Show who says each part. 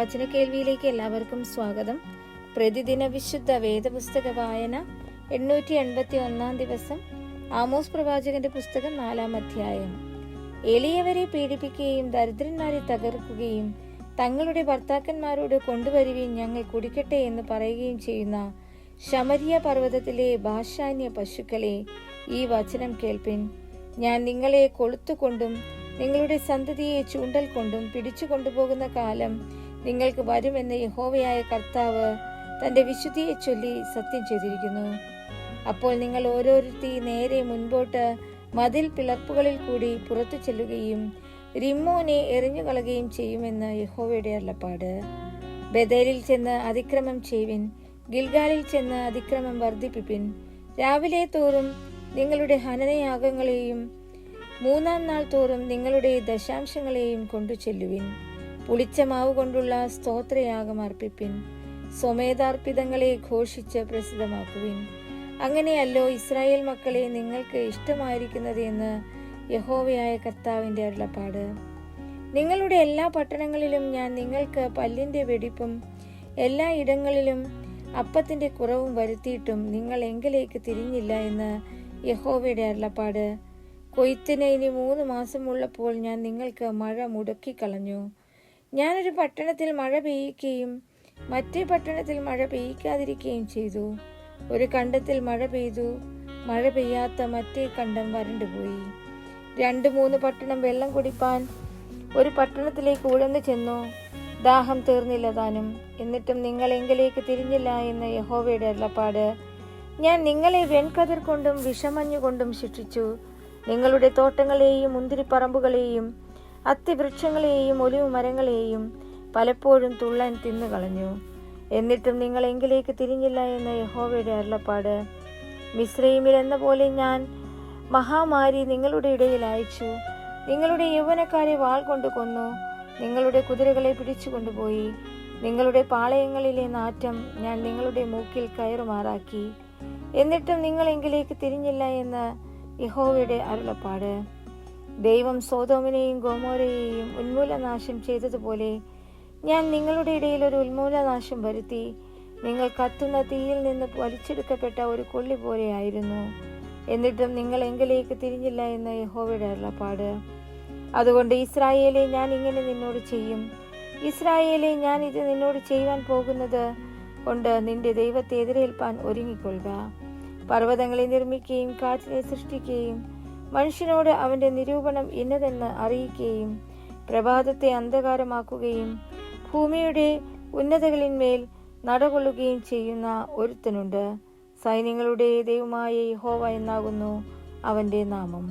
Speaker 1: വചനക്കേൾവിയിലേക്ക് എല്ലാവർക്കും സ്വാഗതം. പ്രതിദിന വിശുദ്ധ വേദപുസ്തക വായന 881 ദിവസം. ആമോസ് പ്രവാചകന്റെ പുസ്തകം 4-ാം അധ്യായം. എളിയവരെ പീഡിപ്പിക്കുകയും ദരിദ്രന്മാരെ തകർക്കുകയും തങ്ങളുടെ ഭർത്താക്കന്മാരോട് കൊണ്ടുവരുകയും ഞങ്ങൾ കുടിക്കട്ടെ എന്ന് പറയുകയും ചെയ്യുന്ന ശമരിയ പർവ്വതത്തിലെ ഭാഷാന്യ പശുക്കളെ, ഈ വചനം കേൾപ്പിൻ. ഞാൻ നിങ്ങളെ കൊളുത്തുകൊണ്ടും നിങ്ങളുടെ സന്തതിയെ ചൂണ്ടൽ കൊണ്ടും പിടിച്ചു കൊണ്ടുപോകുന്ന കാലം നിങ്ങൾക്ക് വരുമെന്ന് യഹോവയായ കർത്താവ് തന്റെ വിശുദ്ധിയെ ചൊല്ലി സത്യം ചെയ്തിരിക്കുന്നു. അപ്പോൾ നിങ്ങൾ ഓരോരുത്തി നേരെ മുൻപോട്ട് മതിൽ പിളർപ്പുകളിൽ കൂടി പുറത്തു ചെല്ലുകയും റിമ്മോനെ എറിഞ്ഞുകളയുകയും ചെയ്യുമെന്ന് യഹോവയുടെ അരുളപ്പാട്. ബേഥേലിൽ ചെന്ന് അതിക്രമം ചെയ്യുവിൻ, ഗിൽഗാലിൽ ചെന്ന് അതിക്രമം വർദ്ധിപ്പിപ്പിൻ. രാവിലെ തോറും നിങ്ങളുടെ ഹനനയാഗങ്ങളെയും 3-ാം നാൾ തോറും നിങ്ങളുടെ ദശാംശങ്ങളെയും കൊണ്ടു ചെല്ലുവിൻ. പുളിച്ച മാവ് കൊണ്ടുള്ള സ്തോത്രയാഗം അർപ്പിപ്പിൻ. സ്വമേധാർപ്പിതങ്ങളെ ഘോഷിച്ച് പ്രസിദ്ധമാക്കുവിൻ. അങ്ങനെയല്ലോ ഇസ്രായേൽ മക്കളെ നിങ്ങൾക്ക് ഇഷ്ടമായിരിക്കുന്നത് എന്ന് യഹോവയായ കർത്താവിന്റെ അരുളപ്പാട്. നിങ്ങളുടെ എല്ലാ പട്ടണങ്ങളിലും ഞാൻ നിങ്ങൾക്ക് പല്ലിന്റെ വെടിപ്പും എല്ലാ ഇടങ്ങളിലും അപ്പത്തിന്റെ കുറവും വരുത്തിയിട്ടും നിങ്ങൾ എങ്കിലേക്ക് തിരിഞ്ഞില്ല എന്ന് യഹോവയുടെ അരുളപ്പാട്. കൊയ്ത്തിന് ഇനി 3 മാസമുള്ളപ്പോൾ ഞാൻ നിങ്ങൾക്ക് മഴ മുടക്കിക്കളഞ്ഞു. ഞാനൊരു പട്ടണത്തിൽ മഴ പെയ്യിക്കുകയും മറ്റേ പട്ടണത്തിൽ മഴ പെയ്യിക്കാതിരിക്കുകയും ചെയ്തു. ഒരു കണ്ടത്തിൽ മഴ പെയ്തു, മഴ പെയ്യാത്ത മറ്റേ കണ്ടം വരണ്ടുപോയി. 2-3 പട്ടണം വെള്ളം കുടിപ്പാൻ ഒരു പട്ടണത്തിലേക്ക് ഉഴന്നു ചെന്നു. ദാഹം തീർന്നില്ല താനും. എന്നിട്ടും നിങ്ങൾ എങ്കിലേക്ക് തിരിഞ്ഞില്ല എന്ന് യഹോവയുടെ അരുളപ്പാട്. ഞാൻ നിങ്ങളെ വെൺകതിർ കൊണ്ടും വിഷമഞ്ഞുകൊണ്ടും ശിക്ഷിച്ചു. നിങ്ങളുടെ തോട്ടങ്ങളെയും മുന്തിരിപ്പറമ്പുകളെയും അത്തിവൃക്ഷങ്ങളെയും ഒലിവ് മരങ്ങളെയും പലപ്പോഴും തുള്ളൻ തിന്നുകളഞ്ഞു. എന്നിട്ടും നിങ്ങൾ എങ്കിലേക്ക് തിരിഞ്ഞില്ല എന്ന് യഹോവയുടെ അരുളപ്പാട്. മിസ്രയീമിൽ എന്ന പോലെ ഞാൻ മഹാമാരി നിങ്ങളുടെ ഇടയിൽ അയച്ചു. നിങ്ങളുടെ യൗവനക്കാരെ വാൾ കൊണ്ട് കൊന്നു. നിങ്ങളുടെ കുതിരകളെ പിടിച്ചു കൊണ്ടുപോയി. നിങ്ങളുടെ പാളയങ്ങളിലെ നാറ്റം ഞാൻ നിങ്ങളുടെ മൂക്കിൽ കയറുമാറാക്കി. എന്നിട്ടും നിങ്ങൾ എങ്കിലേക്ക് തിരിഞ്ഞില്ല എന്ന് യഹോവയുടെ അരുളപ്പാട്. ദൈവം സോദോമിനെയും ഗൊമോരയെയും ഉന്മൂലനാശം ചെയ്തതുപോലെ ഞാൻ നിങ്ങളുടെ ഇടയിൽ ഒരു ഉന്മൂലനാശം വരുത്തി. നിങ്ങൾ കത്തുന്ന തീയിൽ നിന്ന് വലിച്ചെടുക്കപ്പെട്ട ഒരു കൊള്ളി പോലെയായിരുന്നു. എന്നിട്ടും നിങ്ങൾ എങ്കിലേക്ക് തിരിഞ്ഞില്ല എന്ന് യഹോവയുടെ അരുളപ്പാട്. അതുകൊണ്ട് ഇസ്രായേലെ, ഞാൻ ഇങ്ങനെ നിന്നോട് ചെയ്യും. ഇസ്രായേലെ, ഞാൻ ഇത് നിന്നോട് ചെയ്യുവാൻ പോകുന്നത് കൊണ്ട് നിന്റെ ദൈവത്തെ എതിരേൽപ്പാൻ ഒരുങ്ങിക്കൊള്ളുക. പർവ്വതങ്ങളെ നിർമ്മിക്കുകയും കാറ്റിനെ സൃഷ്ടിക്കുകയും മനുഷ്യനോട് അവന്റെ നിരൂപണം ഇന്നതെന്ന് അറിയിക്കുകയും പ്രഭാതത്തെ അന്ധകാരമാക്കുകയും ഭൂമിയുടെ ഉന്നതകളിന്മേൽ നടകൊള്ളുകയും ചെയ്യുന്ന ഒരുത്തനുണ്ട്. സൈന്യങ്ങളുടെ ദൈവമായ യഹോവ എന്നാകുന്നു അവന്റെ നാമം.